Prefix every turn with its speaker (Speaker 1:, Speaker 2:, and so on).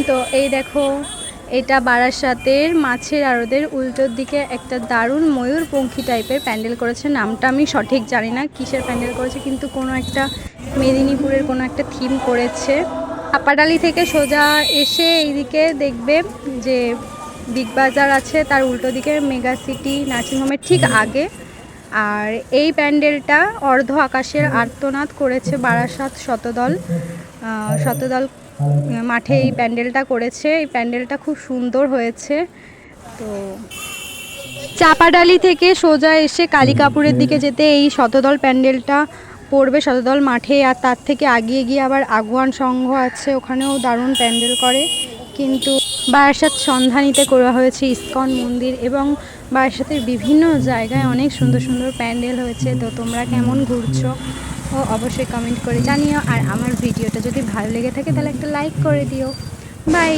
Speaker 1: তো এই দেখো, এটা বারাসাতের মাছের আড়তের উল্টোর দিকে একটা দারুণ ময়ূরপঙ্খী টাইপের প্যান্ডেল করেছে। নামটা আমি সঠিক জানি না কিসের প্যান্ডেল করেছে, কিন্তু কোনো একটা মেদিনীপুরের কোনো একটা থিম করেছে। চাপাডালি থেকে সোজা এসে এইদিকে দেখবে যে বিগ বাজার আছে, তার উল্টো দিকে মেগা সিটি নার্সিংহোমের ঠিক আগে। আর এই প্যান্ডেলটা অর্ধ আকাশের আর্তনাদ করেছে বারাসাত শতদল মাঠে এই প্যান্ডেলটা করেছে। এই প্যান্ডেলটা খুব সুন্দর হয়েছে। তো চাপাডালি থেকে সোজা এসে কালিকাপুরের দিকে যেতে এই শতদল প্যান্ডেলটা পড়বে, শতদল মাঠে। আর তার থেকে আগিয়ে গিয়ে আবার আগুয়ান সংঘ আছে, ওখানেও দারুণ প্যান্ডেল করে। কিন্তু বারাসাত সন্ধানীতে করা হয়েছে ইস্কন মন্দির, এবং বারাসাতের বিভিন্ন জায়গায় অনেক সুন্দর সুন্দর প্যান্ডেল হয়েছে। তো তোমরা কেমন ঘুরছো ও অবশ্যই কমেন্ট করে জানিও। আর আমার ভিডিওটা যদি ভালো লেগে থাকে তাহলে একটা লাইক করে দিও। বাই।